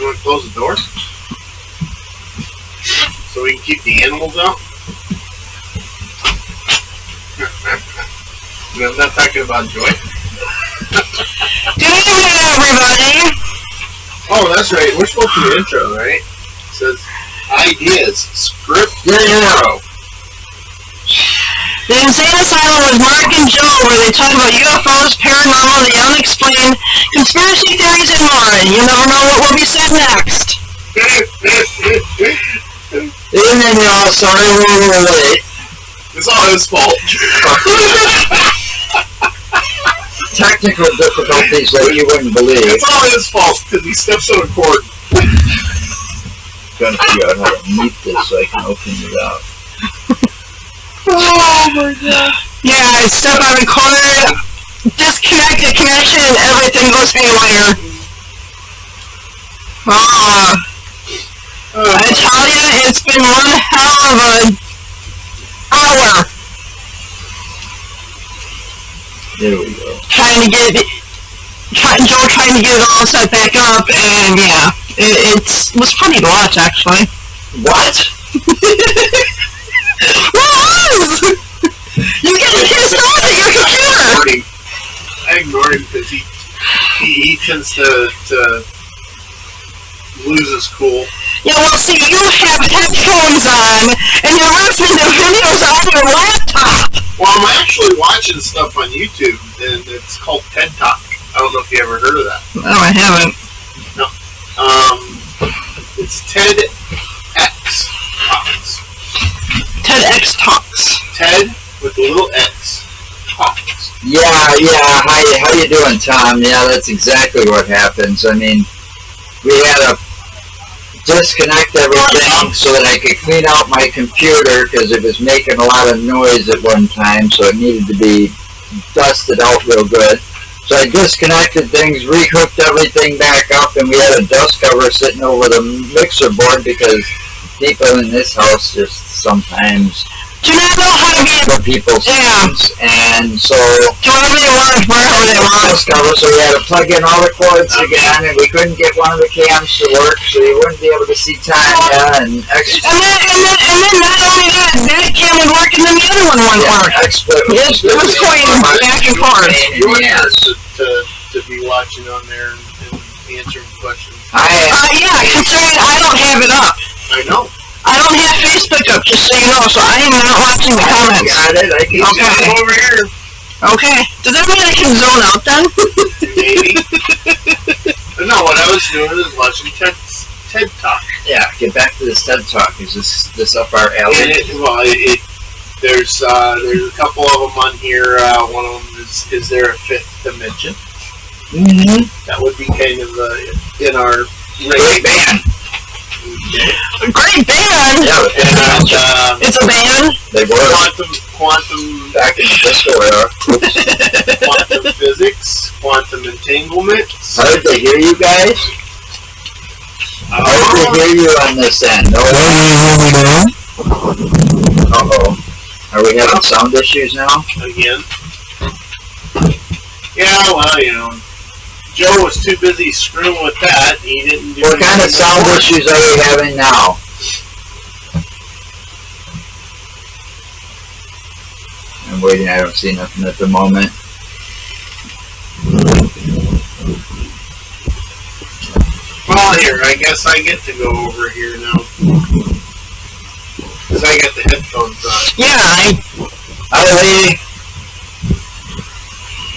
You want to close the door? So we can keep the animals out? No, I'm not talking about Joy. Good morning, everybody. Oh, that's right. We're supposed to do the intro, right? It says ideas, script zero. The Insane Asylum with Mark and Joe, where they talk about UFOs, paranormal, the unexplained, conspiracy theories, and more. You never know what will be said next. Evening, y'all. Sorry we're a little late. It's all his fault. Technical difficulties like you wouldn't believe. It's all his fault because he steps on a cord. Trying to figure out how to mute this so I can open it up. Oh my god. Yeah, I step on a cord, disconnect the connection, and everything goes haywire. I tell you, it's been one hell of an hour. There we go. Joe trying to get it all set back up, and yeah, it was funny to watch, actually. What? You can't stop it, your computer! I ignored him because he tends to lose his cool. Yeah, well, see, you gotta have headphones on, and you're listening to videos on your laptop. Well, I'm actually watching stuff on YouTube, and it's called TED Talk. I don't know if you ever heard of that. No, I haven't. No. It's TEDx Talks. TEDx Talks. TED with a little X Talks. Yeah. How you doing, Tom? Yeah, that's exactly what happens. I mean, we had to disconnect everything so that I could clean out my computer because it was making a lot of noise at one time, so it needed to be dusted out real good. So I disconnected things, rehooked everything back up, and we had a dust cover sitting over the mixer board because people in this house just sometimes Do not know how to be a... people's things, and so Totally was we had a dust cover, so we had to plug in all the cords again, and we couldn't get one of the cams to work, so you wouldn't be able to see Tanya, and And then not only that cam would work, and then the other one wouldn't work. It was going back and forth. To be watching on there and answering questions. Yeah, considering I don't have it up. I know. I don't have Facebook up, just so you know, so I am not watching the comments. Got it, I can See it over here. Okay. Does that mean I can zone out then? Maybe. But no, what I was doing is watching TED Talk. Yeah, get back to this TED Talk. Is this up our alley? And there's a couple of them on here. One of them is there a fifth dimension? Mm-hmm. That would be kind of in our Great band. Okay. Great band! And, It's a band? They were quantum back in the disco era. quantum physics, quantum entanglements. How did they hear you guys? How did they hear you on this end? No? Uh-oh. Are we having sound issues now? Again. Yeah, well, Joe was too busy screwing with that. He didn't do What kind of sound issues are we having now? I'm waiting, I don't see nothing at the moment. Well, here, I guess I get to go over here now. Because I got the headphones on. Yeah, Hi, Lee.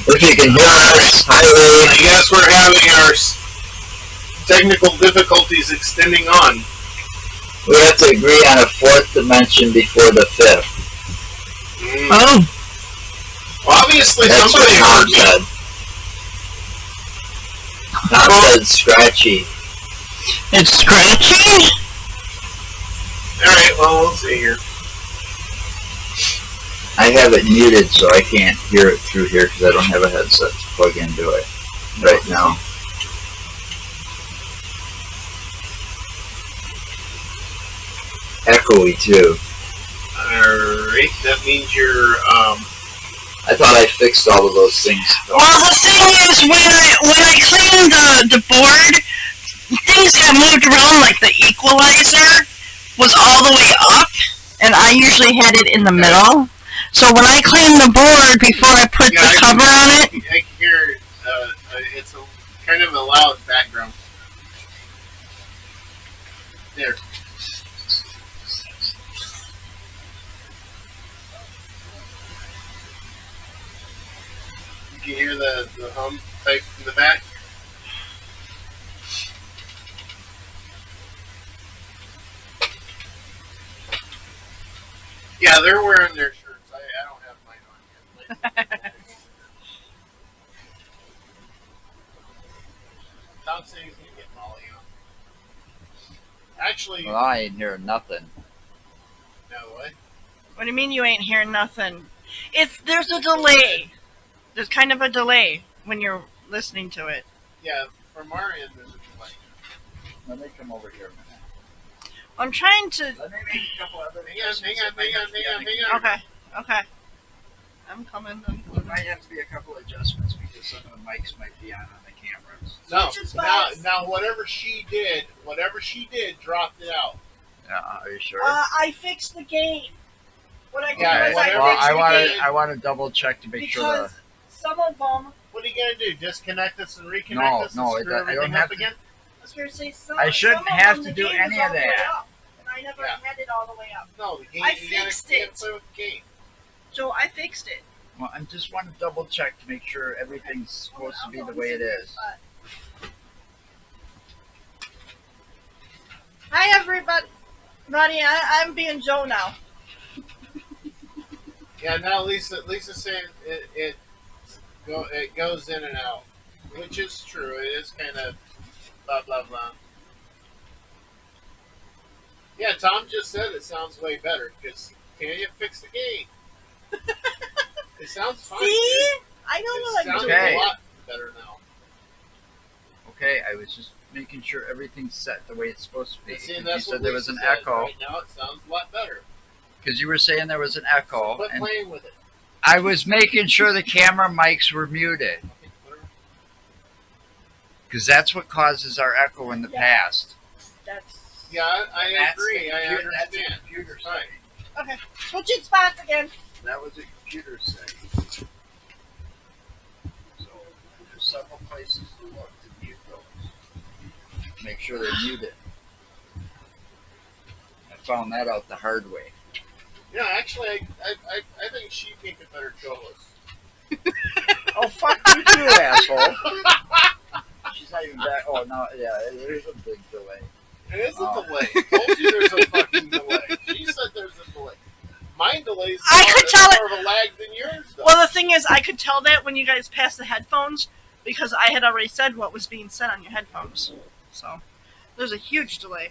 If you can hear us. Hi, Lee. I guess we're having our technical difficulties extending on. We have to agree on a fourth dimension before the fifth. Oh. Obviously, That's somebody what heard Tom me. said. Tom said scratchy. It's scratchy? Alright, well, let's see here. I have it muted so I can't hear it through here because I don't have a headset to plug into it right now. Echoey too. Alright, that means you're, I thought I fixed all of those things. Well, the thing is, when I cleaned the board, things got moved around, like the equalizer was all the way up, and I usually had it in the middle. So when I cleaned the board before I put Yeah, the cover on it, I can hear it's a kind of a loud background. There. You can hear the hum type in the back. Yeah, they're wearing their shirts. I don't have mine on yet. Tom said he's gonna get Molly on. Actually, Well, I ain't hearing nothing. no what? what do you mean you ain't hearing nothing? There's a delay. There's kind of a delay when you're listening to it. Yeah, from our end there's a delay. Let me come over here a minute. I'm trying to. Let me make a couple other Hang on. Okay. Okay. I'm coming. There might have to be a couple adjustments because some of the mics might be on the cameras. No, Switch is now whatever she did, dropped it out. Are you sure? I fixed the game. What I did Yeah, was whatever. I fixed the game I want to double check to make sure. because some of them. What are you gonna do? Disconnect us and reconnect us and screw I everything don't up have to. again? I was going to say some. I shouldn't some of have them, to the do game any was of all the way that. up, and I never Yeah. had it all the way up. No, the game. I you gotta fixed play it. with the game. So I fixed it. Well, I just want to double check to make sure everything's supposed to be the way it is. Hi everybody. I'm being Joe now. Yeah, now Lisa's saying it goes in and out, which is true. It is kind of blah blah blah. Yeah, Tom just said it sounds way better because Tanya fixed the game. It sounds fine. See? Dude. I know It what I'm sounds doing. Okay. a lot better now. Okay, I was just making sure everything's set the way it's supposed to be. And see, and 'Cause that's you what said there was Lisa an said. echo. Right now it sounds a lot better. Because you were saying there was an echo. Quit And playing with it. I was making sure the camera mics were muted. Okay, whatever. Because that's what causes our echo in the past. That's Yeah, I That's agree. the I computer- that's the understand. computer Fine. setting. okay. Switching spots again. That was a computer setting. So there's several places to look to mute those. Make sure they're muted. I found that out the hard way. Yeah, actually, I think she'd make a better co-host. Oh, fuck you too, asshole. She's not even back. Oh, no, yeah, there's a big delay. It is a Oh. delay. Told you there's a fucking delay. She said there's a delay. Mine delays I could tell more of a lag than yours, though. Well, the thing is, I could tell that when you guys passed the headphones because I had already said what was being said on your headphones. So there's a huge delay.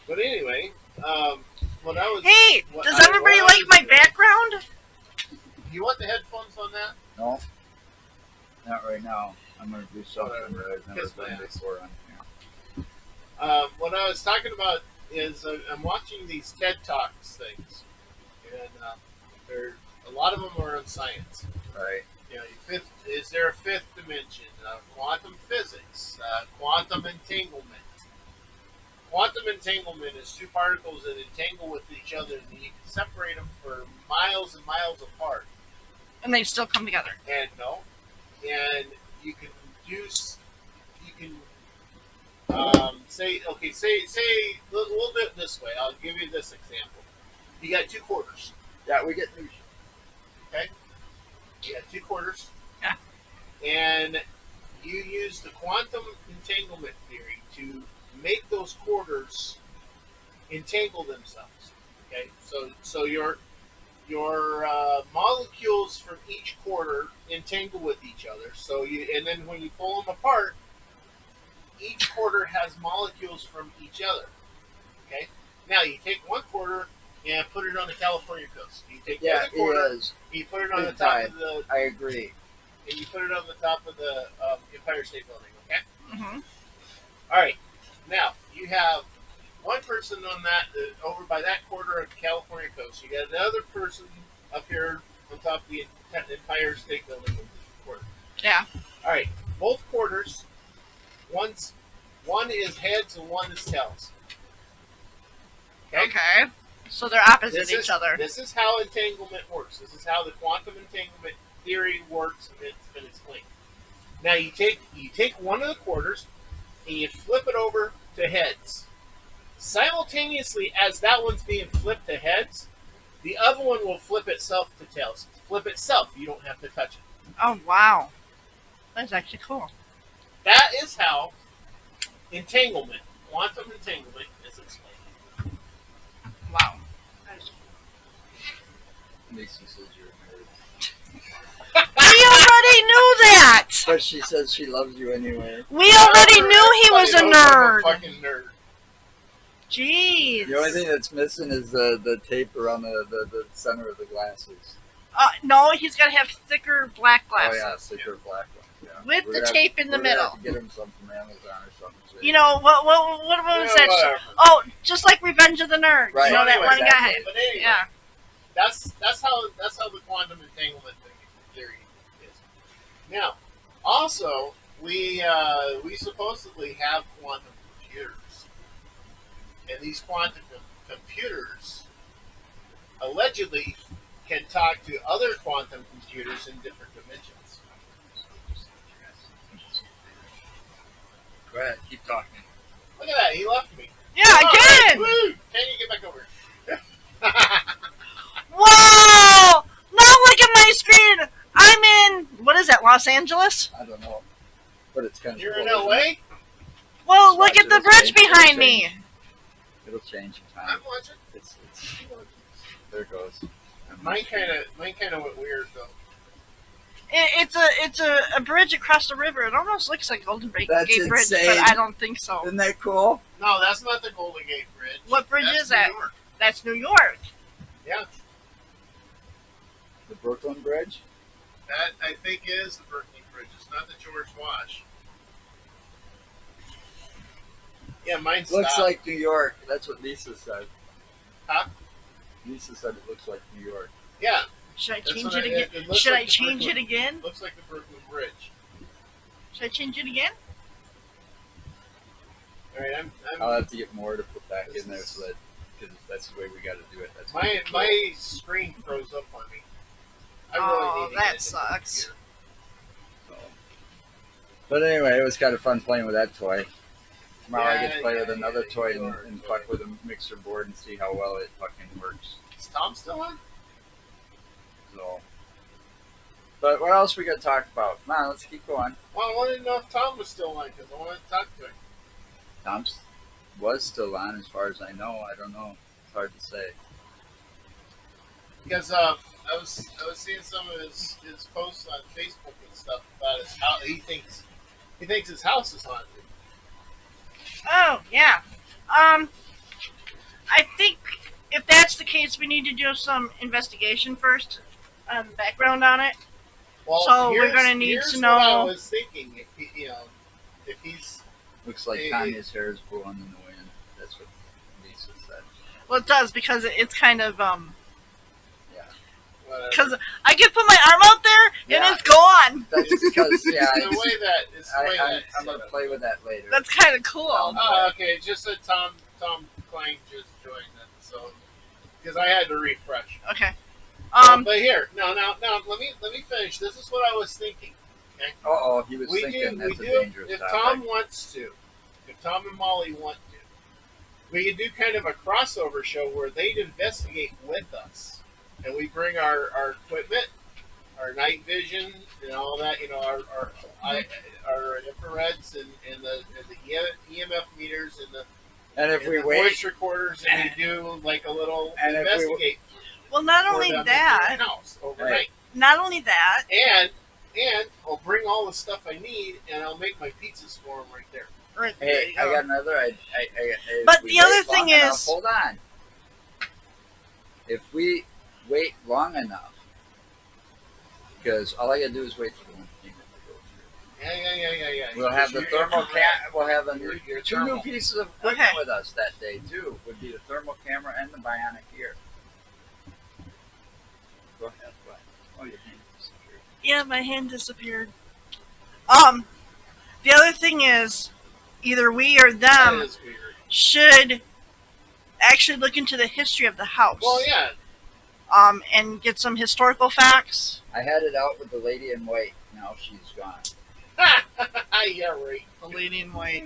But anyway, what I was... Hey, what does I- everybody what I like was my doing- background? You want the headphones on that? No, not right now. I'm going to do something Whatever. that I've never Kiss my done ass. before on here. What I was talking about is I'm watching these TED Talks things, and a lot of them are on science. Right. You know, is there a fifth dimension? Quantum physics, quantum entanglement. Quantum entanglement is two particles that entangle with each other, and you can separate them for miles and miles apart. And they still come together. And you can say we'll do it this way. I'll give you this example. You got two quarters. Yeah, we get new shit. Okay. You got two quarters. Yeah. And you use the quantum entanglement theory to make those quarters entangle themselves. Okay. So your molecules from each quarter entangle with each other. And then when you pull them apart, each quarter has molecules from each other. Okay. Now you take one quarter and put it on the California coast. You take the Yeah, other it quarter, is. you put it on the Big top time. of the, I agree. and you put it on the top of the Empire State Building. Okay. Mm-hmm. All right. Now you have one person on that over by that quarter of the California coast. You got another person up here on top of the Empire State Building. Quarter. Yeah. All right. Both quarters So they're opposite This each is other. this is how entanglement works. This is how the quantum entanglement theory works, and it's been explained. Now you take one of the quarters and you flip it over to heads. Simultaneously, as that one's being flipped to heads, the other one will flip itself to tails. Flip itself. You don't have to touch it. Oh wow, that's actually cool. That is how entanglement, quantum entanglement, is explained. Wow. Mason says you're a nerd. We already knew that. But she says she loves you anyway. We already knew he was a Everybody knows I'm nerd. a fucking nerd. Jeez. The only thing that's missing is the tape around the center of the glasses. No, he's got to have thicker black glasses. Oh yeah, thicker black ones. Yeah. With We're the gonna tape in the we're gonna middle. have to get him some from Amazon or something. So You know what was that? whatever. Oh, just like Revenge of the Nerds. Right. You know that Anyway, one guy. exactly. But anyway, Yeah. that's how the quantum entanglement theory is. Now, also we supposedly have quantum computers, and these quantum computers allegedly can talk to other quantum computers in different dimensions. Go ahead, keep talking. Look at that, he left me. Yeah, again. Woo! Can you get back over here? Whoa! Now look at my screen. I'm in. What is that? Los Angeles? I don't know, but it's kind of. You're cool, in isn't LA? it? Well, Watch look at it, the it'll bridge change, it'll behind me. change. It'll change in time. I'm watching. It's there it goes. Mine kind of went weird though. It's a bridge across the river. It almost looks like Golden Gate That's Bridge, but insane. I don't think so. Isn't that cool? No, that's not the Golden Gate Bridge. What bridge That's is that? New York. That's New York. Yeah, The Brooklyn Bridge. that I think is the Brooklyn Bridge. It's not the George Wash. Yeah, mine's Looks stopped. like New York. That's what Lisa said. Huh? Lisa said it looks like New York. Yeah, Should I That's change what it again? it looks Should like I the change it Brooklyn- again? looks like the Brooklyn Bridge. Should I change it again? All right, I'm I'll have to get more to put back in there so that because that's the way we got to do it. That's my screen froze up on me. I really Oh, need to that get into the sucks. computer. So. But anyway, it was kind of fun playing with that toy. Tomorrow I get to play Yeah, with another yeah, toy you are. and fuck with a mixer board and see how well it fucking works. Is Tom still on? So. But what else we got to talk about? Come on, let's keep going. Well, I wanted to know if Tom was still on because I wanted to talk to him. Tom was still on as far as I know. I don't know. It's hard to say. Because I was seeing some of his posts on Facebook and stuff about his house. He thinks his house is haunted. Oh yeah. I think if that's the case, we need to do some investigation first, background on it. Well, So we're here's- gonna need here's to what know- I was thinking, if he's Looks like Hey. Tanya's hair is blowing in the wind. That's what Lisa said. Well, it does because it's kind of whatever. because I can put my arm out there Yeah. and it's gone. That's because It's the way that it's the way I'm that gonna play with that later. That's kind of cool. Oh, okay. It just said Tom Klein just joined it, so because I had to refresh. Okay. But here, no. Let me finish. This is what I was thinking. Oh, he was We thinking do. that's a dangerous If topic. Tom wants to, if Tom and Molly want to, we could do kind of a crossover show where they'd investigate with us, and we bring our equipment, our night vision, and all that. You know, our infrareds and the EMF meters and if and we the wait, voice recorders, and we do like a little And if we- investigate. Well, not for only them in that, their house overnight. not only that. And I'll bring all the stuff I need, and I'll make my pizzas for them right there. Right, there hey, you I go. got another. But if we the other wait long thing enough- is- hold on. If we wait long enough, because all I gotta do is wait for one thing to go through. Yeah. We'll have the You're thermal infrared. We'll have the You're two new thermal. pieces of equipment Okay. with us that day too. Would be the thermal camera and the bionic ear. Go ahead. Oh, your hand disappeared. Yeah, my hand disappeared. The other thing is, either we or That them is weird. should actually look into the history of the house. Well, yeah. And get some historical facts. I had it out with the lady in white. Now she's gone. Yeah, right. The lady in white.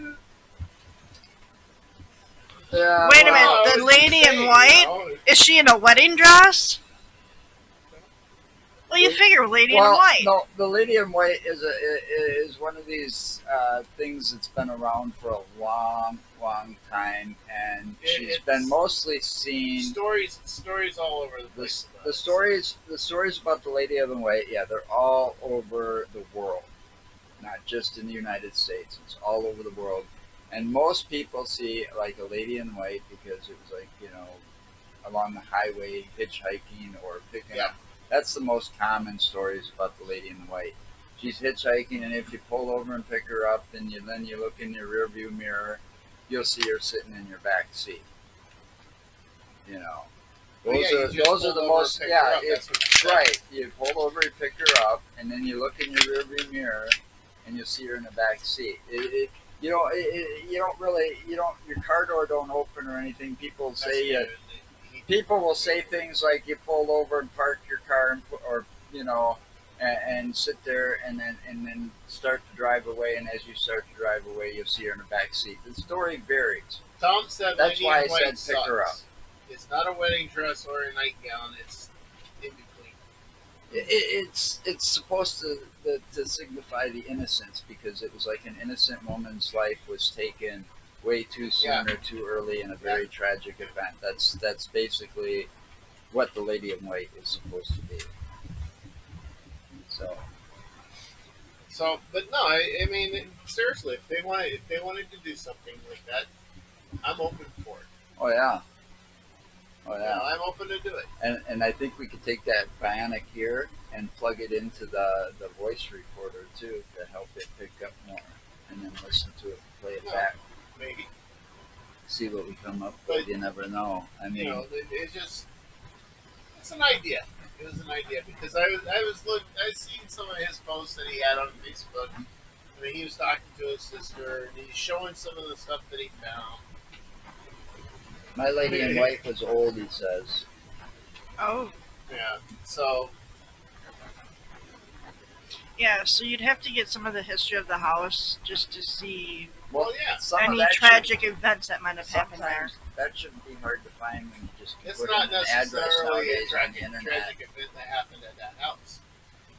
Yeah, Wait a minute, I the was just lady in saying, white? you know, Is she in a wedding dress? Well, you figure lady in white. No, the lady in white is one of these things that's been around for a long, long time, and she's been mostly seen. stories all over the place. The stories about the lady in white, yeah, they're all over the world, not just in the United States. It's all over the world, and most people see like a lady in white because it was like along the highway hitchhiking or picking up. That's the most common stories about the lady in white. She's hitchhiking, and if you pull over and pick her up, and then you look in your rear view mirror, you'll see her sitting in your back seat. You know, those are the most right. You pull over, you pick her up, and then you look in your rear view mirror, and you'll see her in the back seat. You don't your car door don't open or anything. People say. People will say things like you pull over and park your car and sit there and then start to drive away, and as you start to drive away you'll see her in the back seat. The story varies. Tom said that's why I said sucks. Pick her up. It's not a wedding dress or a nightgown, it's in between. It's supposed to signify the innocence, because it was like an innocent woman's life was taken way too soon or too early in a very tragic event. That's basically what the lady in white is supposed to be. So, but no, I mean, seriously, if they wanted to do something like that, I'm open for it. Oh yeah. I'm open to do it. And I think we could take that bionic ear and plug it into the voice recorder too to help it pick up more, and then listen to it, play it back. Maybe. See what we come up with. You never know. I mean, it's an idea. It was an idea because I seen some of his posts that he had on Facebook. I mean, he was talking to his sister and he's showing some of the stuff that he found. My lady in white was old, he says. Oh. Yeah. So. Yeah, so you'd have to get some of the history of the house just to see any that tragic events that might have happened there. That shouldn't be hard to find when you just It's put not in an address necessarily a nowadays on the internet. tragic event that happened at that house.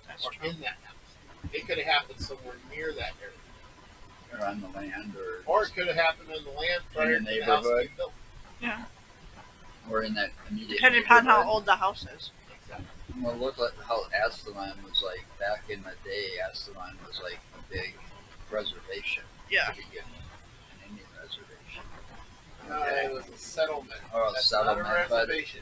That's or true. in that house. It could have happened somewhere near that area. Or on the land, or it could have happened on the land prior to the house being built. Yeah. Or in that immediate Depending upon how old the house is. Exactly. Well, look at how Asylum was like back in the day. Asylum was like a big reservation. Yeah. An Indian reservation. It was a settlement. Or a settlement, not a reservation.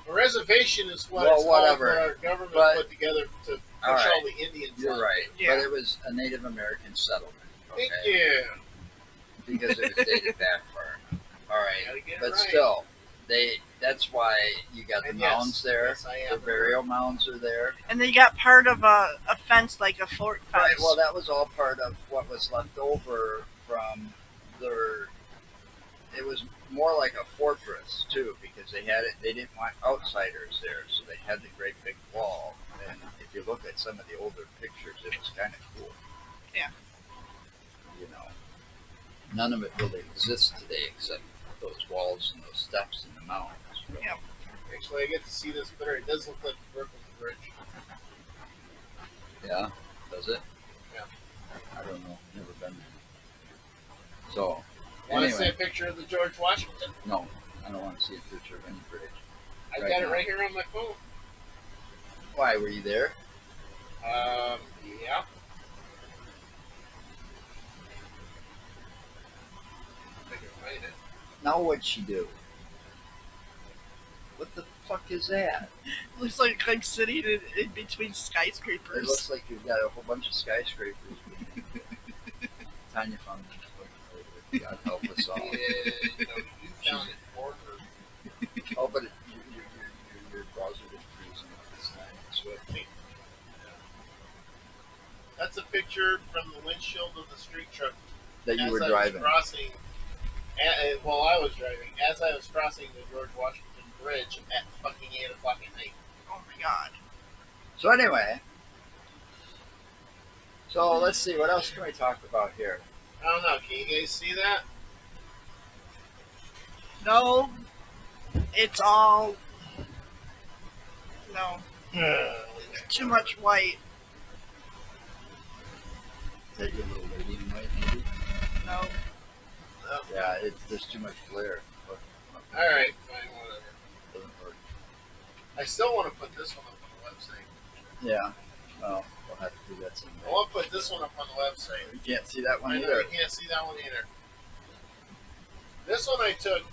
A reservation is what it's whatever. called, our government put together to push all right. the Indians. You're right. Yeah. But it was a Native American settlement. Okay? Thank you. Because it was dated back far. All right. Gotta get it But right. still, that's why you got the And mounds there. Yes, I am. The burial mounds are there. And then you got part of a fence, like a fort fence. Right. Well, that was all part of what was left over from their. It was more like a fortress too, because they had it. They didn't want outsiders there, so they had the great big wall. And if you look at some of the older pictures, it was kind of cool. Yeah. You know, none of it really exists today except those walls and those steps and the mountains. Yep. Actually, I get to see this better. It does look like the Brooklyn Bridge. Yeah, does it? Yeah. I don't know. Never been there. So, Want anyway. to see a picture of the George Washington? No, I don't want to see a picture of any bridge. I Right got now. it right here on my phone. Why, were you there? Yeah. I can find it. Now what'd she do? What the fuck is that? Looks like sitting in between It skyscrapers. looks like you've got a whole bunch of skyscrapers. Tanya found this. God help us all. Yeah, you found it for her. Oh, but your browser didn't freeze enough this time. Swift. That's a picture from the windshield of the street truck That you as were I driving. was crossing while I was driving, as I was crossing the George Washington Bridge at fucking 8 o'clock at night. Oh my god. So anyway, so let's see, what else can we talk about here? I don't know. Can you guys see that? No. It's all. No. Too much white. Is that your little lady in white, maybe? No. Yeah, there's too much glare. All right, fine, whatever. Doesn't work. I still want to put this one up on the website. Yeah. Well, we'll have to do that someday. I want to put this one up on the website. You can't see that one I know either. you can't see that one either. This one I took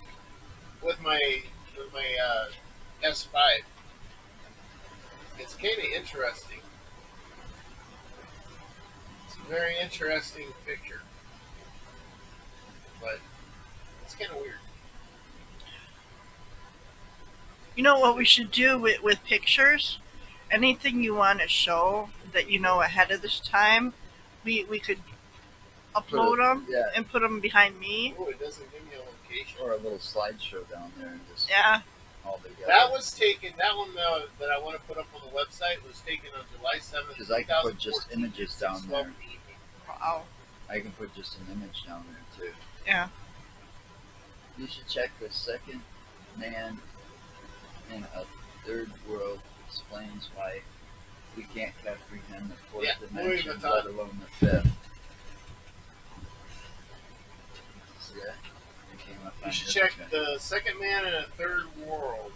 with my S5. It's kind of interesting. It's a very interesting picture, but it's kind of weird. You know what we should do with pictures? Anything you want to show that you know ahead of this time, we could upload them Yeah. and put them behind me. Oh, it doesn't give me a location. Or a little slideshow down there and just Yeah. all together. That was taken. That one that I want to put up on the website was taken on July 7th. Because I can put just images down there. 12 in the evening. Wow. I can put just an image down there too. Yeah. You should check the second man in a third world explains why we can't comprehend the fourth Yeah, dimension, Louis Vuitton. let alone the fifth. See that? It came up You on should this check guy. the second man in a third world,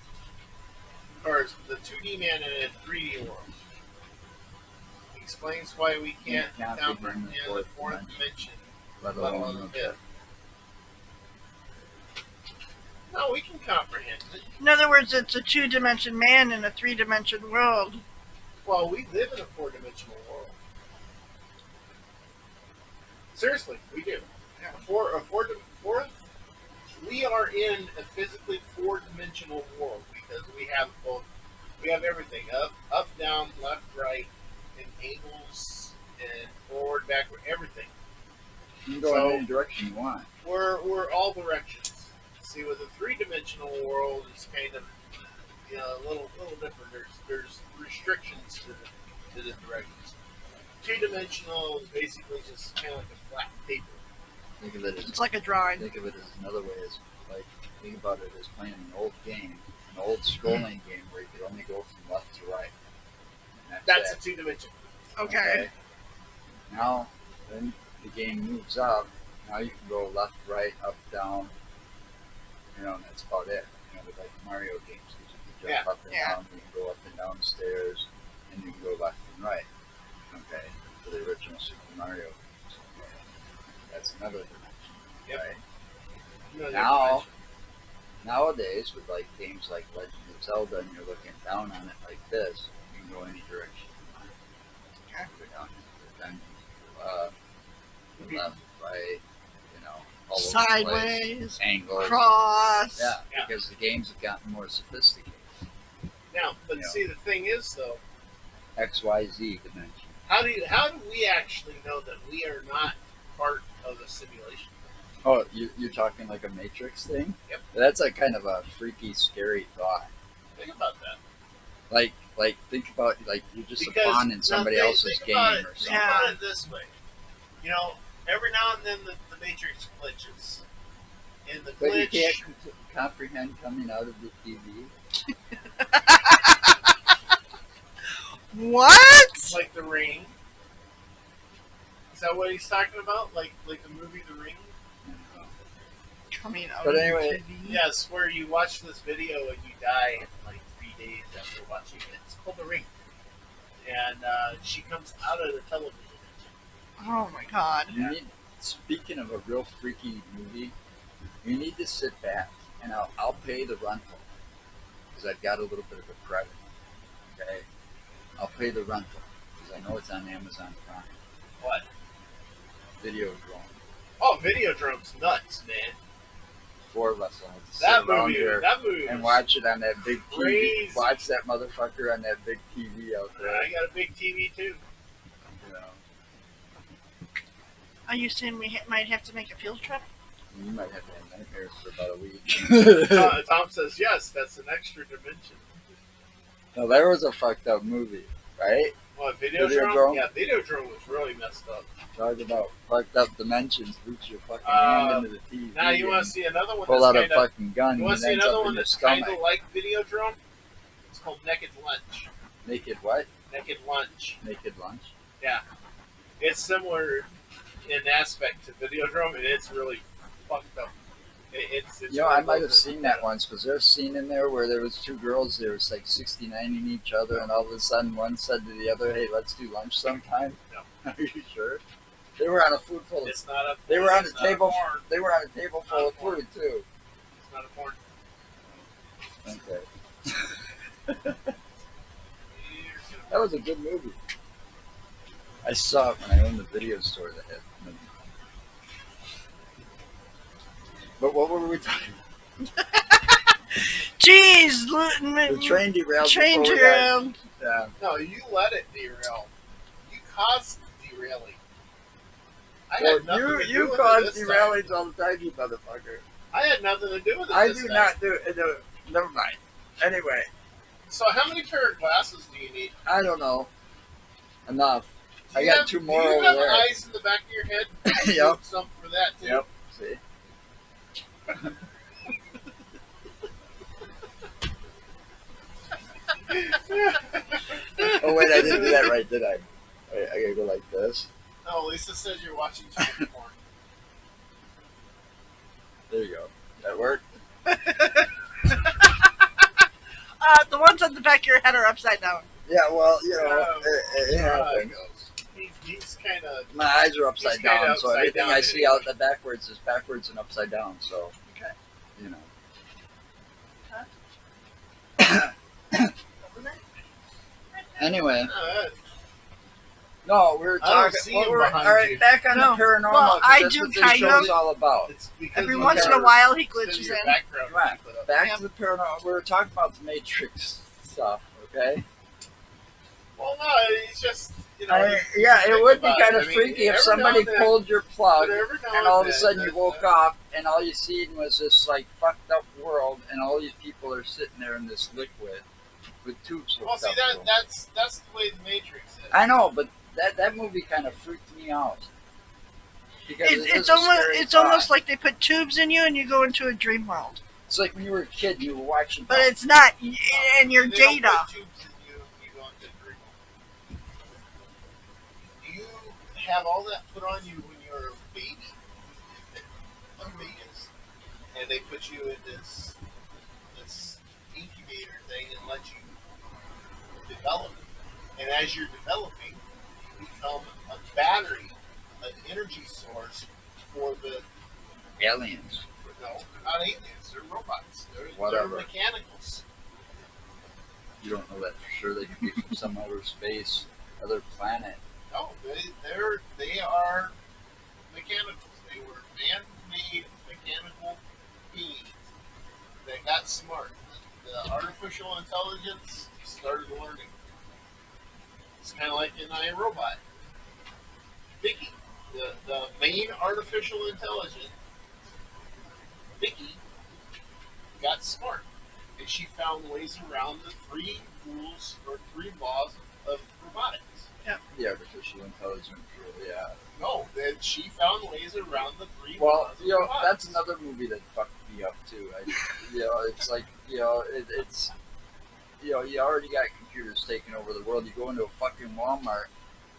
or the 2D man in a 3D world. Explains why we can't comprehend the fourth dimension, let let alone alone the the fifth. fifth. No, we can comprehend it. In other words, it's a 2-dimension man in a 3-dimension world. Well, we live in a 4-dimensional world. Seriously, we do. Yeah. We are in a physically 4-dimensional world because we have both. We have everything up, down, left, right, and angles, and forward, backward, everything. You can go So- in any direction you want. We're all directions. See, with a 3-dimensional world, it's kind of a little different. There's restrictions to the directions. 2-dimensional is basically just kind of like a flat paper. Think of it as It's like a drawing. Think of it as another way is like think about it as playing an old game, an old scrolling game where you could only go from left to right. And That's it. a 2-dimension. Okay. Now, then the game moves up. Now you can go left, right, up, down. And that's about it. With like Mario games, you can jump up and Yeah. down. You can go up and down stairs, and you can go left and right. Okay, for the original Super Mario. That's another dimension. Yep. Right? Another Now, dimension. nowadays, with like games like Legend of Zelda, and you're looking down on it like this, you can go any direction you want. Okay. Go down the dungeons, left, right, all over the place, Sideways, angles. cross. Yeah, Yeah. because the games have gotten more sophisticated. Now, but Yeah. see, the thing is, though, XYZ dimension. how do we actually know that we are not part of a simulation? Oh, you're talking like a Matrix thing? Yep. That's like kind of a freaky, scary thought. Think about that. Like think about like you're just Because a pawn in somebody now, else's think game about it, or Think something. Yeah. about it this way. Every now and then the Matrix glitches. And the But you glitch... can't comprehend coming out of the TV. What? Like The Ring. Is that what he's talking about? Like the movie The Ring? Coming out But of anyway, the TV. Yes, where you watch this video and you die in like 3 days after watching it. It's called The Ring. And she comes out of the television. Oh my god. You need, speaking of a real freaky movie, you need to sit back and I'll pay the rental because I've got a little bit of a credit. Okay, I'll pay the rental because I know it's on Amazon Prime. What? Video drone. Oh, Videodrome's nuts, man. 4 of us will have to sit That around movie, here that movie and was- watch it on that big TV. crazy. Watch that motherfucker on that big TV out there. I got a big TV too. You know. Are you saying we might have to make a field trip? You might have to have nightmares for about a week. Tom says yes. That's an extra dimension. No, there was a fucked up movie, right? What, Videodrome? Videodrome? Yeah, Videodrome was really messed up. Talk about fucked up dimensions. Reach your fucking hand into the TV. Now you want to see another one? Pull out that's a fucking gun. You want to and see it ends another up one in your that's kind stomach. of like Videodrome? It's called Naked Lunch. Naked what? Naked Lunch. Naked lunch. Yeah, it's similar in aspect to Videodrome, and it's really fucked up. It's You know, I really might have good. seen that once because there's a scene in there where there was two girls. They was like 69ing each other, and all of a sudden one said to the other, "Hey, let's do lunch sometime." No. Are you sure? They were on a food full. It's not a. They were on a it's not table. porn. They were on a table full of Not a porn. food too. It's not a porn. Okay. That was a good movie. I saw it when I owned the video store that had. But what were we talking about? Jeez, The train derailed. train before we got- derailed. Yeah. No, you let it derail. You caused derailing. I Well, had nothing to do you with cause it this derailings time. all the time, you motherfucker. I had nothing to do with it. I this do time. not do it. Never mind. Anyway, So how many pair of glasses do you need? I don't know. Enough. Do I you got have, two do more you over have there. eyes in the back of your head? Yep. Some for that too. Yep. See. Oh wait, I didn't do that right, did I? I gotta go like this. No, Lisa says you're watching too much porn. There you go. That worked. The ones on the back of your head are upside down. Yeah. Well, you know, Oh, it happens. He's kind of. My eyes are upside He's kinda down, so upside everything down I see out the backwards is backwards and upside down. So, Okay. you know. Anyway, no, we were I don't talking. see Well, him we're, behind all right, you. back on No. the paranormal. Well, 'cause I that's do what this kind show's of. all about. It's because Every you once in a got- while, he because glitches your in. background Right. you put up. Back Yeah. to the paranormal. We were talking about the Matrix stuff, okay? Well, no, it's just you know. Yeah, it think would be about kind it. of I mean, freaky if every somebody now and then- pulled your plug but every now and all of a then, sudden you that- woke up and all you seen was this like fucked up world and all these people are sitting there in this liquid with tubes hooked Well, see up to 'em. that's the way the Matrix is. I know, but that movie kind of freaked me out. Because it is It's a almost scary it's thought. almost like they put tubes in you and you go into a dream world. It's like when you were a kid and you were watching. But it's not in your They don't data. put tubes in you, you go into dream. You have all that put on you when you're a baby, a fetus, and they put you in this incubator thing and let you develop. And as you're developing, you become a battery, an energy source for the aliens. no, they're not aliens, they're robots. They're Whatever. mechanicals. You don't know that for sure. They could be from some outer space, other planet. No, they are mechanicals. They were man-made mechanical beings that got smart. The artificial intelligence started learning. It's kind of like in iRobot. Vicky, the main artificial intelligence, Vicky, got smart. And she found ways around the three rules or three laws of robotics. The artificial intelligence, yeah. No, that she found ways around the three Well, laws of you know, robotics. that's another movie that fucked me up too. It's like, it's, you already got computers taking over the world. You go into a fucking Walmart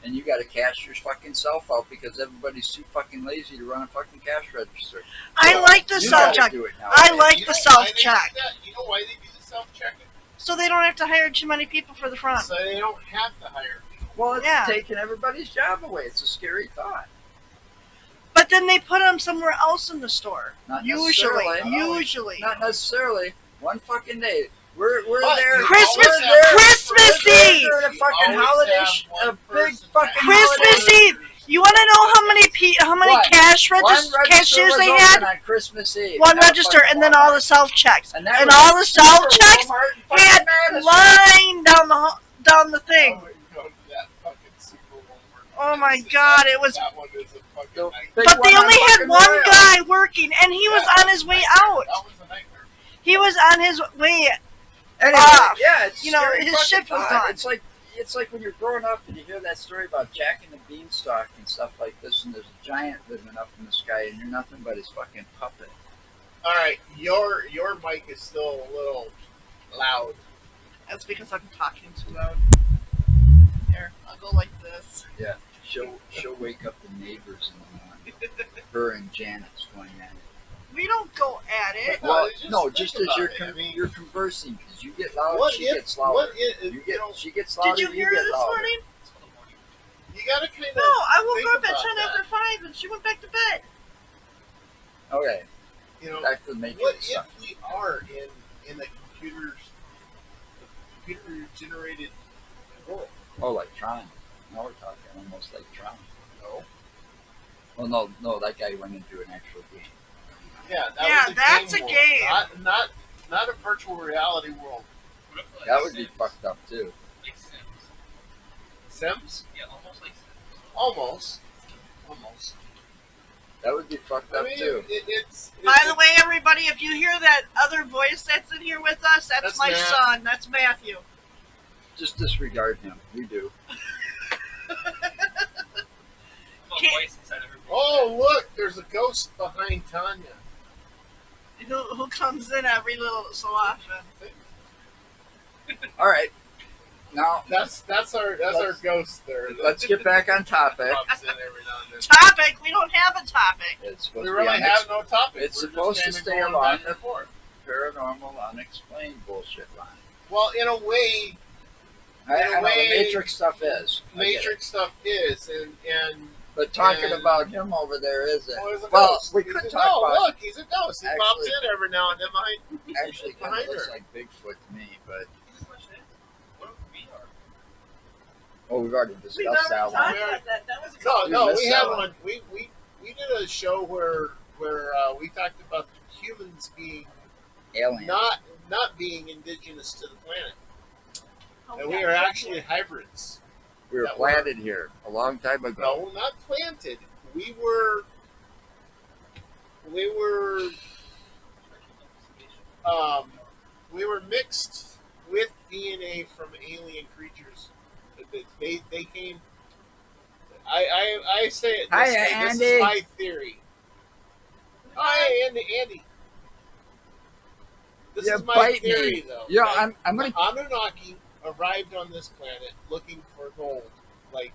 and you got to cash your fucking self out because everybody's too fucking lazy to run a fucking cash register. I like the You self gotta check. do it now. I like You the know why they do self-check. that? You know why they do the self-checking? So they don't have to hire too many people for the front. So they don't have to hire people. Well, it's Yeah. taking everybody's job away. It's a scary thought. But then they put them somewhere else in the store. Not Usually. necessarily. Usually. Not necessarily. One fucking day. We're But there. you Christmas- always have- Christmas Eve! During a You fucking always holiday, have one a big person fucking Christmas holiday. Eve! You want to know how many What? cash One register cashiers was they open had? on Christmas Eve. One Not register, fucking and then all Walmart. the self checks, And that and was all the self checks Walmart in fucking had Madison. line down the I thing. wouldn't go to that fucking super Walmart. Oh my God, it was- That one is a fucking Pick But one they on only had fucking one Royal. guy working, and he was on his way out. That was a nightmare. He was on his way. Anyway, off. yeah, it's a You know, scary his fucking shift was thought. done. It's like when you're growing up and you hear that story about Jack and the Beanstalk and stuff like this, and there's a giant living up in the sky, and you're nothing but his fucking puppet. All right, your mic is still a little loud. That's because I'm talking too loud. Here, I'll go like this. Yeah, she'll wake up the neighbors in the morning. Her and Janet's going at it. We don't go at it. No, Well, just no, think just as about you're it. I mean, you're conversing, because you get louder, What she if? gets louder. What if? You get she gets louder. Did you hear her get this louder. morning? You gotta kind of. No, I woke think up at about 10 that. after 5 and she went back to bed. Okay, You know, back to the Matrix what stuff. if we are in the computer generated world? Oh, like Tron. Now we're talking almost like Tron. No. Well, no, that guy went into an actual game. Yeah, Yeah, was a that's game a world. game. Not a virtual reality world. That would be fucked up too. Like Sims. Sims? Yeah, almost like Sims. Almost. That would be fucked I up mean, too. By the way, everybody, if you hear that other voice that's in here with us, that's That's my Matt. son. That's Matthew. Just disregard him. We do. There's a Can't- voice inside every Oh, look, there's a ghost behind Tanya. Who comes in every little so often. All right. Now That's our ghost there. let's get back on topic. Pops in every now and then. Topic? We don't have a topic. It's supposed We to be really have no topic. It's We're supposed to just stay kinda going along back and forth. paranormal, unexplained bullshit line. Well, in a way, I know way, the Matrix stuff is. I get it. Matrix stuff is, and But talking and- about him over there isn't. well, he's a Well, ghost. we He's could a- talk no, about- look, he's a ghost. He pops Actually- in every now and then behind. Actually, kind behind of looks her. like Bigfoot to me, but The question is, what if we are? we've already We've discussed already that talked one. about that. That was a No, We no, missed we that have one. one. We did a show where we talked about humans being Alien. not being indigenous to the planet, and we are actually hybrids. we were that planted here a long time ago. No, not planted. We were mixed with DNA from alien creatures. They came. I say it this Hi, way. This Andy. is my theory. Hi, Andy. This You is my bite theory, me. though. Yeah, okay? I'm gonna. Anunnaki arrived on this planet looking for gold, like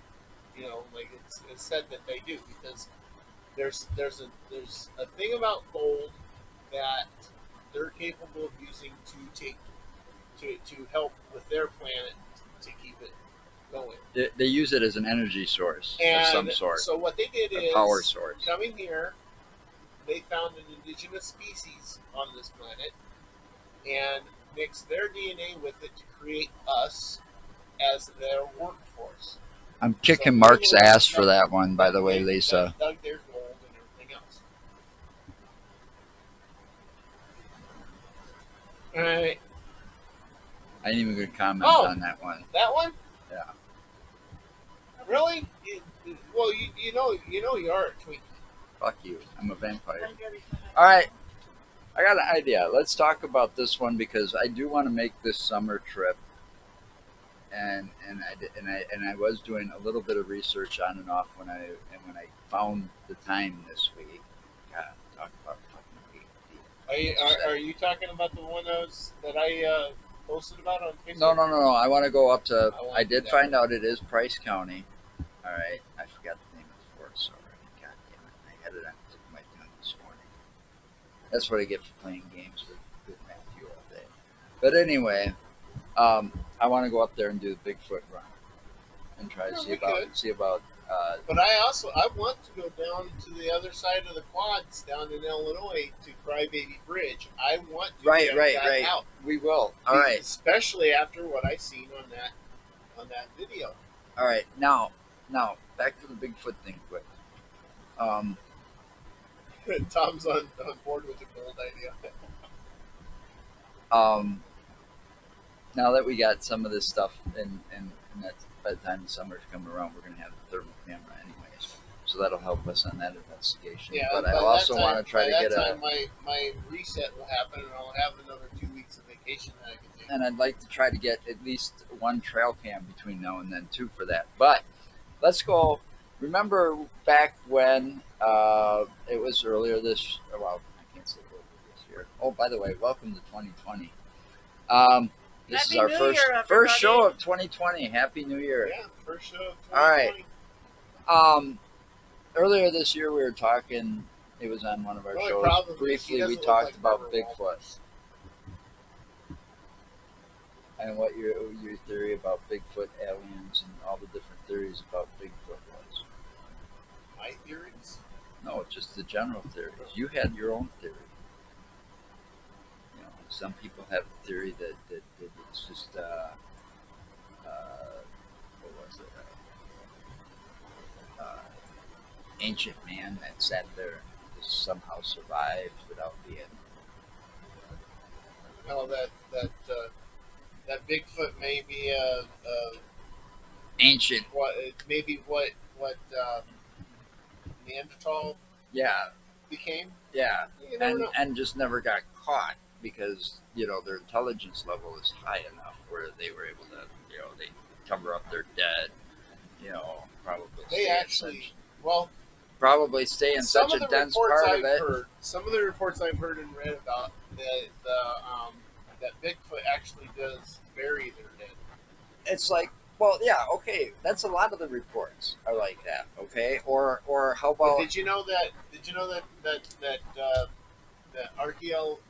it's said that they do, because there's a thing about gold that they're capable of using to help with their planet to keep it going. They use it as an energy source And of some sort, so what they did a is power source. coming here, they found an indigenous species on this planet and mixed their DNA with it to create us as their workforce. I'm kicking So Mark's people ass for dug- that one, by the way, they Lisa. Dug their gold and everything else. All right, I ain't even gonna comment Oh. on that one. that one. Yeah. Really? Well, you know you are a Twinkie. Fuck you. I'm a vampire. All right. I got an idea. Let's talk about this one because I do want to make this summer trip, and I was doing a little bit of research on and off when I found the time this week. God, talk about fucking Are you talking about the one that I posted about on Facebook? No. I want to go up to. I want I to do did that. find out it is Price County. All right. I forgot the name of the forest already. God damn it! I had it on the tip of my tongue this morning. That's what I get for playing games with Matthew all day. But anyway, I want to go up there and do the Bigfoot run and try to Yeah, see we about could. see about. But I want to go down to the other side of the quads down in Illinois to Crybaby Bridge. I want to Right, check right, that right. out. We will. All right. Especially after what I seen on that video. All right. Now back to the Bigfoot thing, quick. Tom's on board with the gold idea. Now that we got some of this stuff, and that's by the time the summer's coming around, we're gonna have the thermal camera anyways. So that'll help us on that investigation. Yeah, but by I also that time, want to try by to that get a. time, my reset will happen, and I'll have another 2 weeks of vacation that I can take. And I'd like to try to get at least one trail cam between now and then too for that. But let's go. Remember back when it was earlier this? Well, I can't say earlier this year. Oh, by the way, welcome to 2020. This Happy is our New first Year, first show everybody. of 2020. Happy New Year! Yeah, first show of 2020. All right. Earlier this year, we were talking. It was on one of our The only shows. problem is he Briefly, we doesn't look talked like about Trevor Bigfoot Wallace. and what your theory about Bigfoot aliens and all the different theories about Bigfoot was. My theories? No, just the general theories. You had your own theory. You know, some people have a theory that it's just what was it? Ancient man that sat there and just somehow survived without being. No, that Bigfoot may be Ancient. maybe what Neanderthal Yeah, became. yeah. You never and know. and just never got caught because their intelligence level is high enough where they were able to they cover up their dead, probably They stay actually, well, probably stay in some such of a the dense reports part I've of it. heard, some of the reports I've heard and read about that Bigfoot actually does bury their dead. It's like, well, yeah, okay, that's a lot of the reports are like that, okay, or how But about did you know that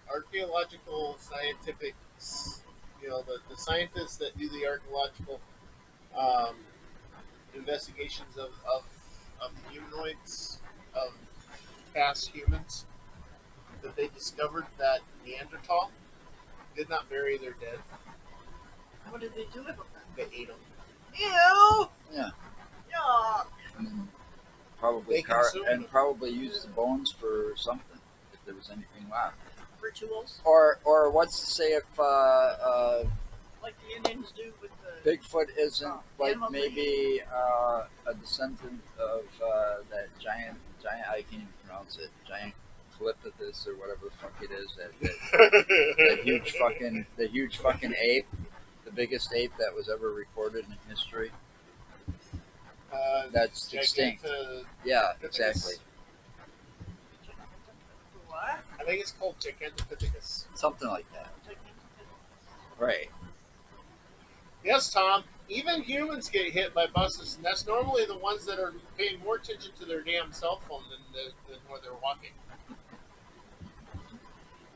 archaeological scientific, the scientists that do the archaeological um, investigations of the humanoids of past humans, that they discovered that Neanderthal did not bury their dead; What did they do with them? they ate them. Ew! yeah, Yuck! and probably They consumed them. probably use the bones for something if there was anything left. Rituals, Or what's to say if like the Indians do with the. Bigfoot isn't like animals they maybe a descendant of that giant I can't even pronounce it, giant Calyptus or whatever the fuck it is, that huge fucking ape, the biggest ape that was ever recorded in history. That's extinct. Yeah, exactly. What? I think it's called Gigantopithecus. Something like that. Right. Yes, Tom. Even humans get hit by buses, and that's normally the ones that are paying more attention to their damn cell phone than where they're walking.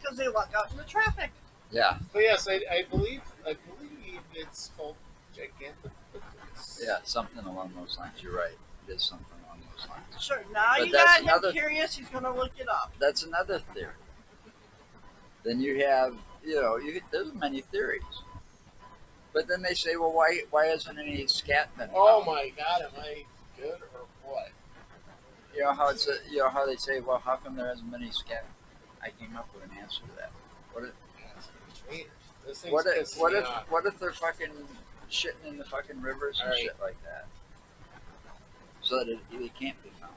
Because they luck out in the traffic. Yeah. But yes, I believe it's called Gigantopithecus. Yeah, something along those lines. You're right. It is something along those lines. Sure, now But you that's got him another- curious, he's going to look it up. That's another theory. Then you have, there's many theories. But then they say, well, why isn't any scat been Oh found? my God, am I good or what? You know how it's how they say, well, how come there hasn't been any scat? I came up with an answer to that. This thing's What pissing me off. if they're fucking shitting in the fucking rivers and All right. shit like that, so that it can't be found,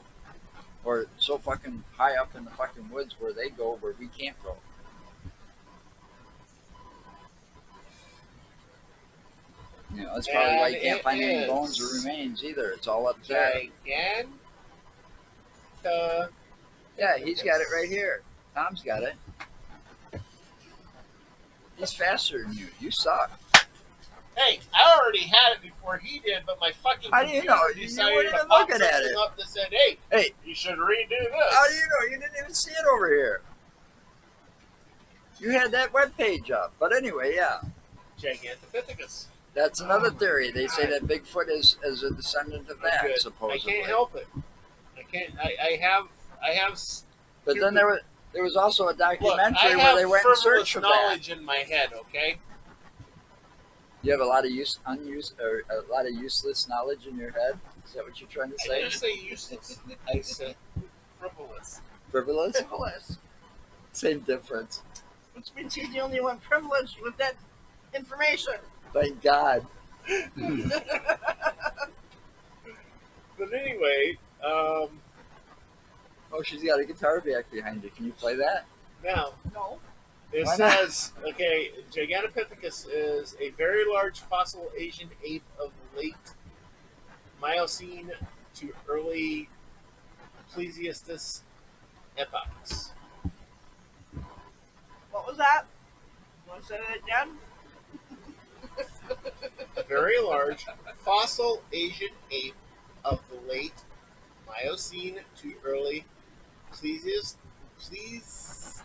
or so fucking high up in the fucking woods where they go where we can't go. That's probably why you can't find any bones or remains either. It's all up there. Yeah, he's got it right here. Tom's got it. He's faster than you. You suck. Hey, I already had it before he did, but my fucking How do you computer know? You decided weren't to even pop looking at something it. up that said, "Hey, Hey, you should redo this." how do you know? You didn't even see it over here. You had that web page up. But anyway, yeah. Gigantopithecus. That's another Oh my theory. They say God. that Bigfoot is a descendant of I'm that, good. supposedly. I can't help it. I can't. I have. But then there was also a Look, I documentary have where they went and frivolous searched for that. knowledge in my head. Okay. You have a lot of a lot of useless knowledge in your head. Is that what you're trying to I say? didn't say useless. I said frivolous. Frivolous? Privileged. Same difference. Which means he's the only one privileged with that information. Thank God. But anyway, Um, Oh, she's got a guitar back behind her. Can you play that? now, No. it Why not? says, okay, Gigantopithecus is a very large fossil Asian ape of late Miocene to early Plesiocistus epochs. What was that? Want to say that again? A very large fossil Asian ape of the late Miocene to early Plesios, please,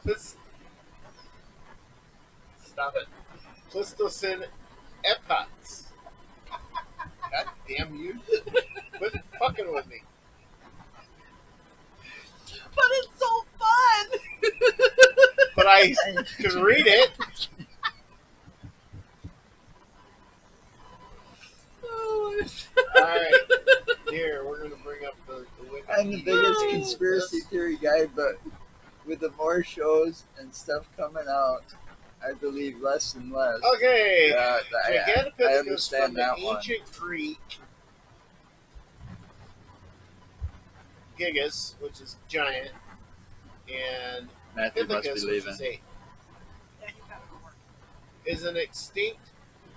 please, stop it, Pleistocene epochs. God damn you! Quit fucking with me. But it's so fun. But I can read it. Oh, Alright, here, we're going to bring up the Wikipedia. I'm the biggest conspiracy theory guy, but with the more shows and stuff coming out, I believe less and less. Okay, I Gigantopithecus understand from the that one. ancient Greek gigas, which is giant, and Matthew must be Pithecus, which leaving. is ape, yeah, you got it work. is an extinct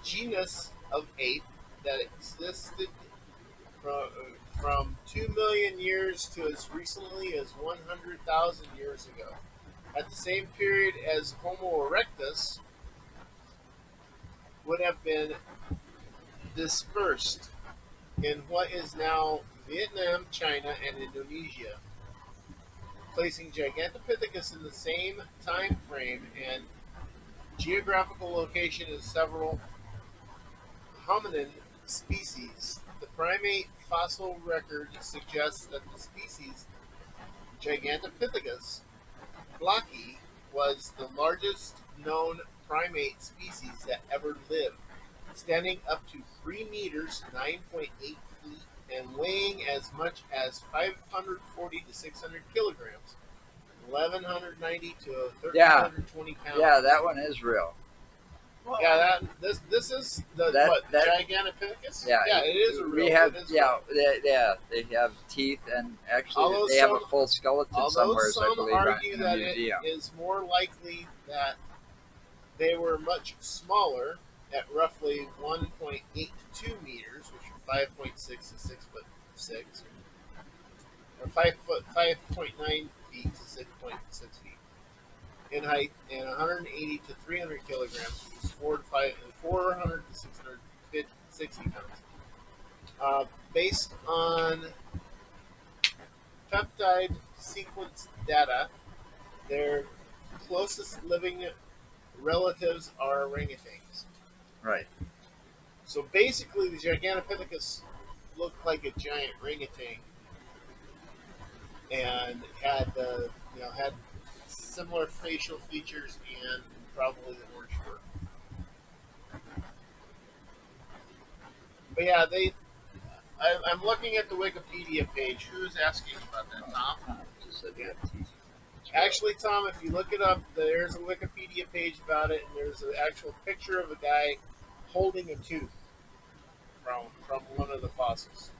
genus of ape that existed from 2 million years to as recently as 100,000 years ago. At the same period as Homo erectus would have been dispersed in what is now Vietnam, China, and Indonesia, placing Gigantopithecus in the same time frame and geographical location as several hominin species. The primate fossil record suggests that the species Gigantopithecus blacki was the largest known primate species that ever lived, standing up to 3 meters (9.8 feet) and weighing as much as 540 to 600 kilograms, 1,190 to 1,320 pounds. Yeah, that one is real. Well, Yeah, this is the Gigantopithecus. Yeah, it is a real. We have, it is yeah, real. they have teeth, and actually Although they have a some- full skeleton Although somewhere, I some believe, argue in a that museum. it is more likely that they were much smaller, at roughly 1.82 meters, which are 5.6 to 6'6", or 5.9 feet to 6.6 feet in height, and 180 to 300 kilograms, which is 400 to 660 pounds. Based on peptide sequence data, their closest living relatives are orangutans. Right. So basically, the Gigantopithecus looked like a giant orangutan, and had similar facial features and probably the orange fur. But yeah, I'm looking at the Wikipedia page. Who's asking about that, Tom? Just said they have teeth. Actually, Tom, if you look it up, there's a Wikipedia page about it, and there's an actual picture of a guy holding a tooth from one of the fossils.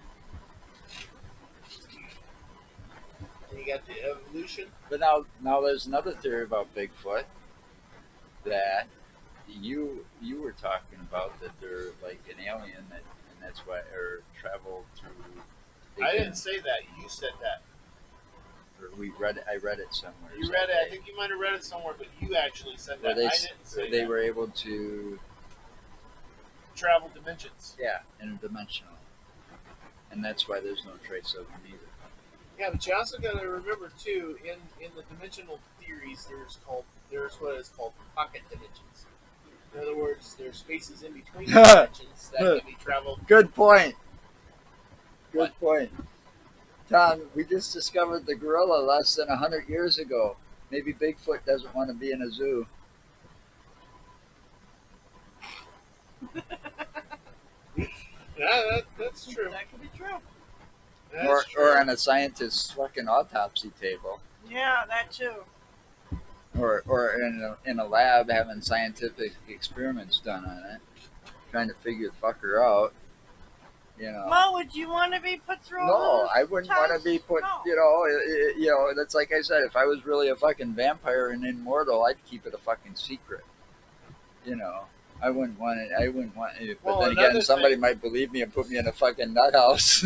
And you got the evolution. But now there's another theory about Bigfoot that you were talking about, that they're like an alien, and that's why, or travel through. I didn't say that. You said that. Or I read it somewhere. You read it. I think you might have read it somewhere, but you actually said Where that. they I didn't say they that. were able to, Travel dimensions. yeah, interdimensional, and that's why there's no trace of them either. Yeah, but you also got to remember too, in the dimensional theories, there's what is called pocket dimensions. In other words, there's spaces in between dimensions that can be traveled. Good point. Good What? point. Tom, we just discovered the gorilla less than 100 years ago. Maybe Bigfoot doesn't want to be in a zoo. Yeah, that's true. that could be true. That's true. Or on a scientist's fucking autopsy table. Yeah, that too. Or in a lab having scientific experiments done on it. Trying to figure the fucker out. You know. Mo, would you want to be put through No, all those I wouldn't want to tests? be put. No. You know, that's like I said. If I was really a fucking vampire and immortal, I'd keep it a fucking secret. You know, I wouldn't want it. I wouldn't want it. But Well, then again, another somebody thing. might believe me and put me in a fucking nut house.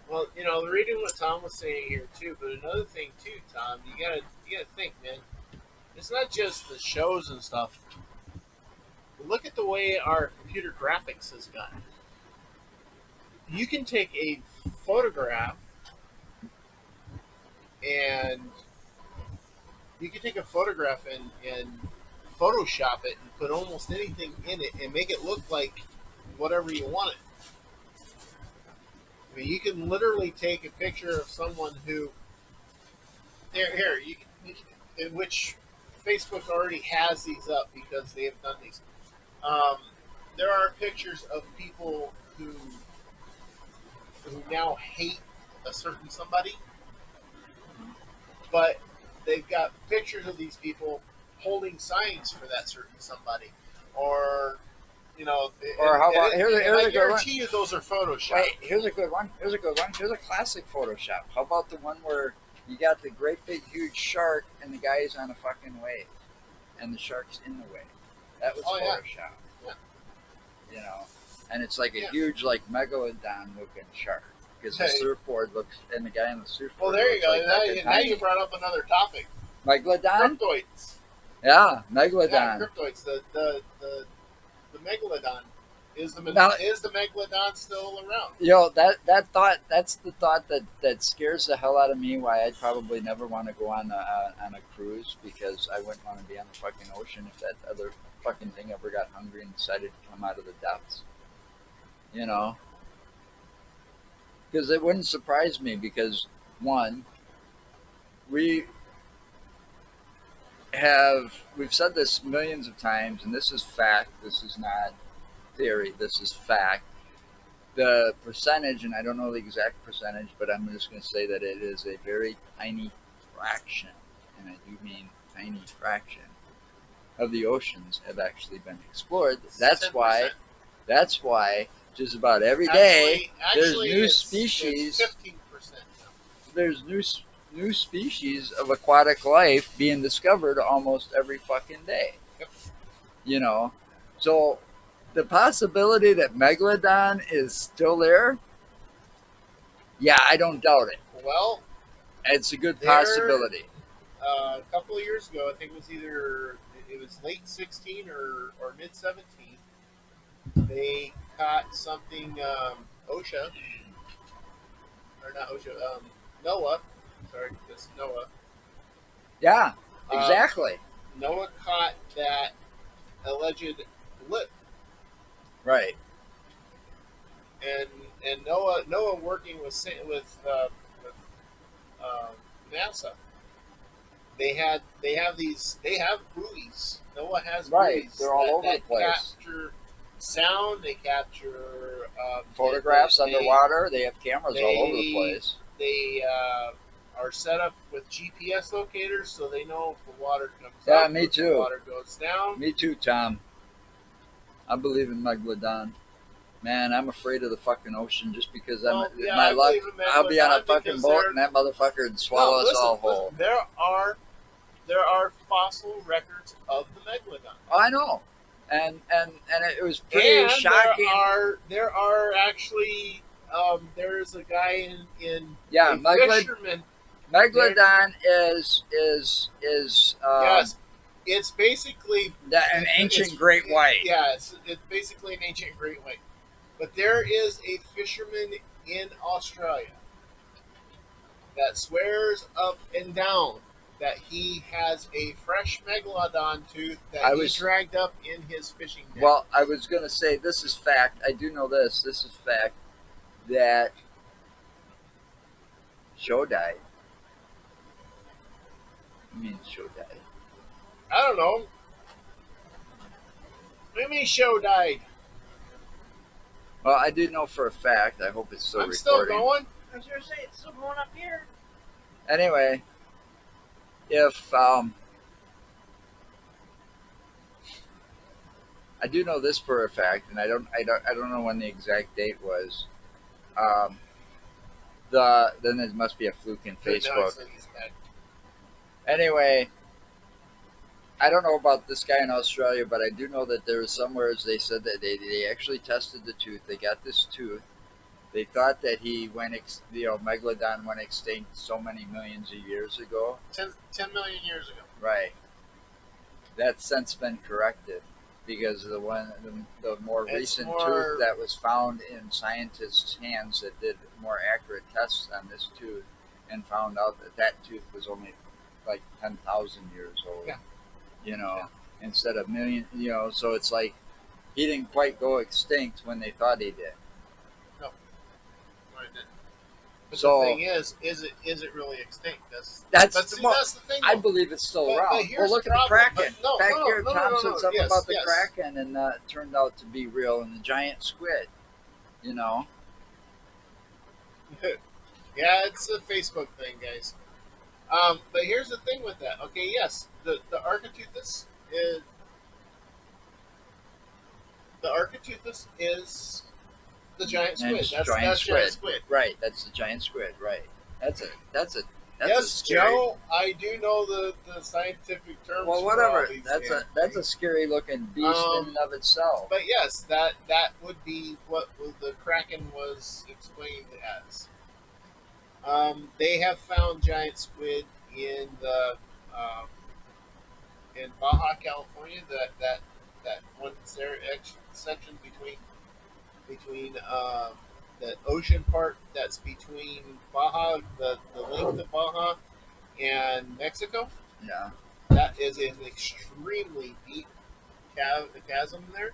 Well, you know, reading what Tom was saying here too, but another thing too, Tom, you gotta think, man. It's not just the shows and stuff. Look at the way our computer graphics has gotten. You can take a photograph and and Photoshop it and put almost anything in it and make it look like whatever you want it. I mean, you can literally take a picture of someone who here in which Facebook already has these up because they have done these. Um, there are pictures of people who now hate a certain somebody, but they've got pictures of these people holding signs for that certain somebody, or you know, Or how about here's and I a good one. guarantee you those are photoshopped. Wait, here's a good one. Here's a good one. Here's a classic Photoshop. How about the one where you got the great big huge shark and the guy is on a fucking wave, and the shark's in the wave? That was Oh, yeah. Photoshop. Yeah. You know, and it's like a Yeah. huge like megalodon looking shark because the Hey. surfboard looks and the guy on the surfboard. Well, there you looks go. Like fucking Now you tiny. brought up another topic: Megalodon. cryptoids. Yeah, Yeah, megalodon. cryptoids. The megalodon Now- is the megalodon still around? That thought, that's the thought that scares the hell out of me. Why I'd probably never want to go on a cruise because I wouldn't want to be on the fucking ocean if that other fucking thing ever got hungry and decided to come out of the depths. You know, because it wouldn't surprise me because one, we we've said this millions of times, and this is fact. This is not theory. This is fact. The percentage, and I don't know the exact percentage, but I'm just going to say that it is a very tiny fraction, and I do mean tiny fraction, of the oceans have actually been explored. That's 10%. why just about every day Actually, new it's species. 15%. There's new species of aquatic life being discovered almost every fucking day. Yep. You know, so the possibility that megalodon is still there, yeah, I don't doubt it. Well, It's a good There- possibility. a couple of years ago, I think it was late 16 or mid 17. They caught something. OSHA or not OSHA. NOAA. Sorry, just NOAA. Yeah, Uh, exactly. NOAA caught that alleged lip, Right. and NOAA working with NASA. They have buoys. NOAA has Right, buoys they're all that, over the that place. capture sound. They capture Photographs they- underwater. They have cameras all over the they- place. They are set up with GPS locators, so they know if the water comes Yeah, up, me if too. the water goes down. Me too, Tom. I believe in megalodon. Man, I'm afraid of the fucking ocean just because Well, yeah, my I luck. believe in I'll be on a megalodon fucking because boat they're- and that motherfucker would swallow us all whole. Listen, there are fossil records of the megalodon. Oh, I know, and it was pretty And shocking. there are actually there's a guy in Yeah, a megalodon fisherman. is Yes, it's basically an ancient great white. Yeah, it's basically an ancient great white. But there is a fisherman in Australia that swears up and down that he has a fresh megalodon tooth that he dragged up in his fishing net. Well, I was going to say this is fact. I do know this. This is fact that Show died. I mean, Show died. I don't know. What do you mean show died? Well, I do know for a fact. I hope it's still I'm recording. still going. I was gonna say it's still going up here. Anyway, if I I do know this for a fact, and I don't know when the exact date was. Um, then it must be a fluke in No, Facebook. so he's back. Anyway, I don't know about this guy in Australia, but I do know that there was somewhere they said that they actually tested the tooth. They got this tooth. They thought that he Megalodon went extinct so many millions of years ago. 10 million years ago. Right. That's since been corrected because the more It's recent more- tooth that was found in scientists' hands that did more accurate tests on this tooth and found out that that tooth was only like 10,000 years old. Yeah. Instead of million. So it's like he didn't quite go extinct when they thought he did. Right then. But So- the thing is it really extinct? That's That's the thing. I though. believe it's still But around. here's Well, look the at the problem. Kraken. But no, Back no, here, no, Tom no, said no. something Yes, about the yes. Kraken, and it turned out to be real, and the giant squid. Yeah, it's a Facebook thing, guys. But here's the thing with that. Okay, yes, the Architeuthis is the giant squid. It's That's giant giant squid. Right, that's the giant squid. Right. That's a Yes, scary. Joe, I do know the scientific terms. Well, for whatever. all these That's damn a things. scary looking beast in and of itself. But yes, that would be what the Kraken was explained as. They have found giant squid in the in Baja California. That one section between the ocean part that's between Baja, the length of Baja and Mexico. Yeah. That is an extremely deep chasm there,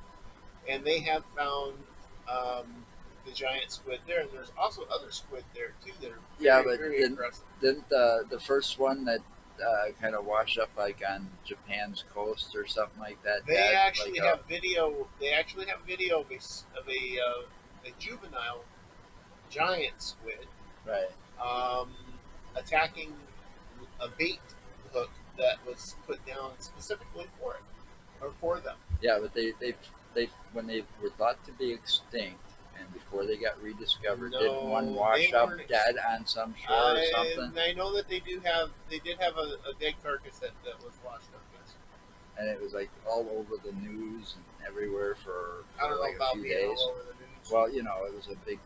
and they have found the giant squid there. And there's also other squid there too that are Yeah, very, but very aggressive. Didn't the first one that kind of washed up like on Japan's coast or something like that? They had, actually like, have video. They actually have video of a juvenile giant squid right. attacking a bait hook that was put down specifically for it or for them. Yeah, but they when they were thought to be extinct and before they got rediscovered, No, didn't one wash they up weren't dead on some shore or something? I know that they did have a dead carcass that was washed up. Yes. And it was like all over the news and everywhere for I don't know like a about few being days. all over the news. Well, it was a big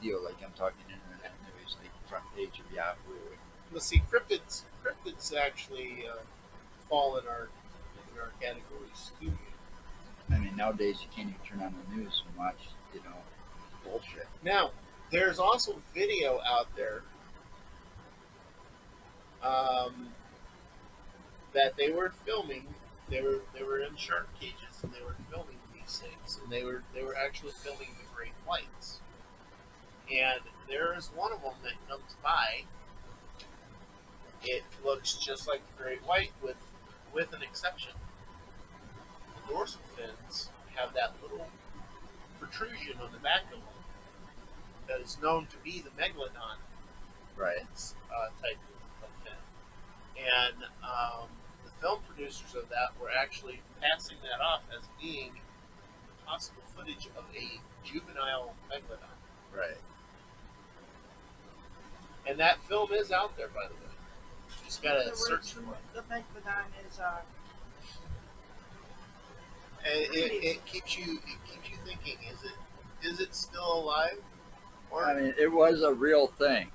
deal. Like I'm talking internet news, like front page of Yahoo. Let's see, cryptids actually fall in our categories too. I mean, nowadays you can't even turn on the news and watch, bullshit. Now, there's also video out there that they were filming. They were in shark cages and they were filming these things, and they were actually filming the great whites. And there is one of them that comes by. It looks just like the great white with an exception. The dorsal fins have that little protrusion on the back of them that is known to be the megalodon Right. type of fin. And the film producers of that were actually passing that off as being possible footage of a juvenile megalodon. Right. And that film is out there, by the way. You just gotta The search for it. The megalodon is And it keeps you thinking: is it still alive? Or I mean, it was a real thing.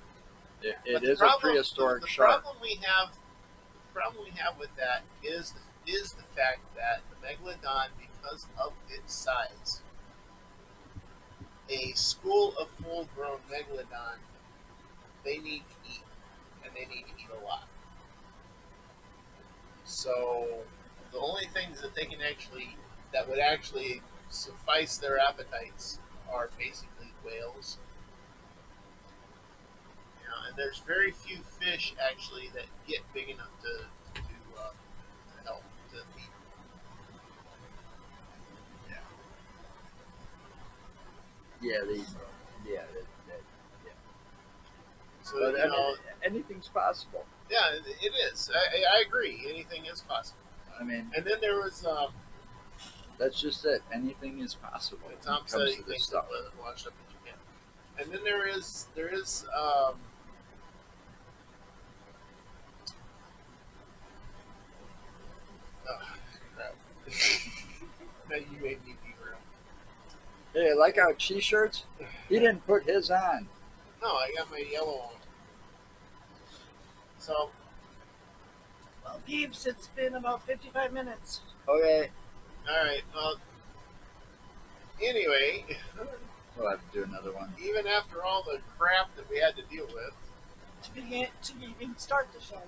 but It the is problem- a prehistoric the shark. problem we have with that is the fact that the megalodon, because of its size, a school of full-grown megalodon, they need to eat, and they need to eat a lot. So the only things that that would actually suffice their appetites are basically whales. And there's very few fish actually that get big enough to help to feed. Yeah, So but I mean, anything's possible. yeah, it is. I agree. Anything is possible. I mean, And then there was That's just it. Anything is possible And when Tom it said comes he to this thinks stuff. it washed up in Japan. And then there is oh, crap. Now you made me be real. Hey, like our t-shirts? He didn't put his on. No, I got my yellow on. So Well, peeps, it's been about 55 minutes. Okay, all right. Anyway, we'll have to do another one. even after all the crap that we had to deal with, To even start the show.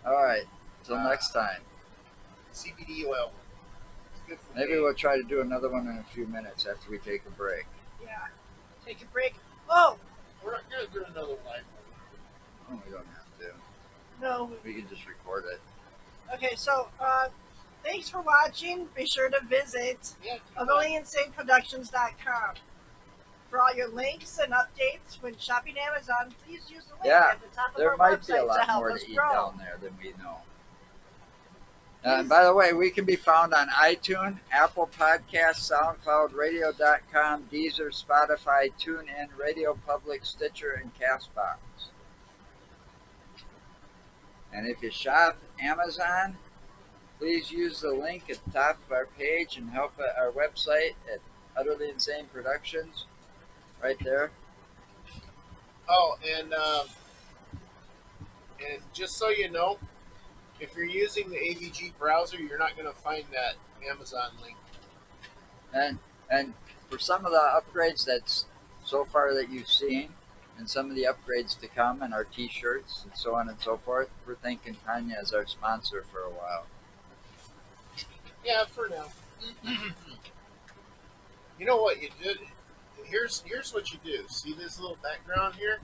All right, till next time. CBD oil. It's good for Maybe me. we'll try to do another one in a few minutes after we take a break. Yeah. Take a break. Oh, We're not gonna do another live one. Oh, we don't have to. no. We can just record it. Okay, so, thanks for watching. Be sure to visit Yeah. UtterlyInsaneProductions.com. For all your links and updates when shopping Amazon, please use the link Yeah, at the top of There our might be a website to lot help more us to eat grow. down there than we know. And by the way, we can be found on iTunes, Apple Podcasts, SoundCloud, Radio.com, Deezer, Spotify, TuneIn, Radio Public, Stitcher, and Castbox. And if you shop Amazon, please use the link at the top of our page and help our website at Utterly Insane Productions, right there. Oh, and just so you know, if you're using the AVG browser, you're not going to find that Amazon link. And for some of the upgrades that's so far that you've seen, and some of the upgrades to come, and our T-shirts and so on and so forth, we're thanking Tanya as our sponsor for a while. Yeah, for now. You know what you did? Here's what you do. See this little background here?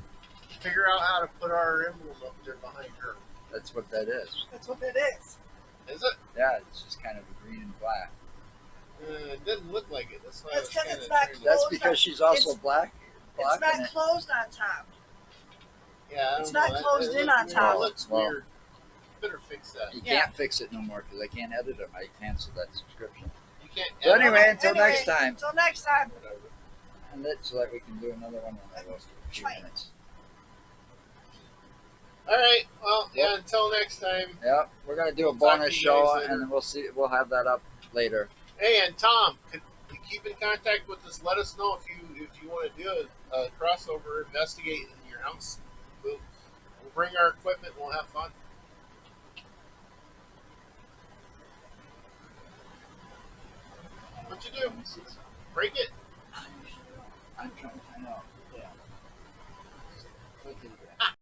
Figure out how to put our emblem up there behind her. That's what that is. That's what it is. Is it? Yeah, it's just kind of a green and black. It doesn't look like it. That's why That's I was 'cause kinda it's not trying to- That's Closed because up. she's also It's- black. It's Blocking not it. closed on top. Yeah, I don't It's know. not That closed looks in on weird. top. It looks Well. weird. Better fix that. You Yeah. can't fix it no more because I can't edit them. I canceled that subscription. You can't. So anyway, until Anyway, next time. Until next time. Whatever. And so that we can do another one in about a few Right. minutes. All right. Well, yeah. Until next time. Yeah, we're gonna do a We'll talk to bonus you show, guys later. and then we'll see. We'll have that up later. Hey, and Tom, can you keep in contact with us? Let us know if you want to do a crossover investigate in your house. We'll bring our equipment. We'll have fun. What you do? Break it. I'm trying to find out. Yeah. Okay. Ah.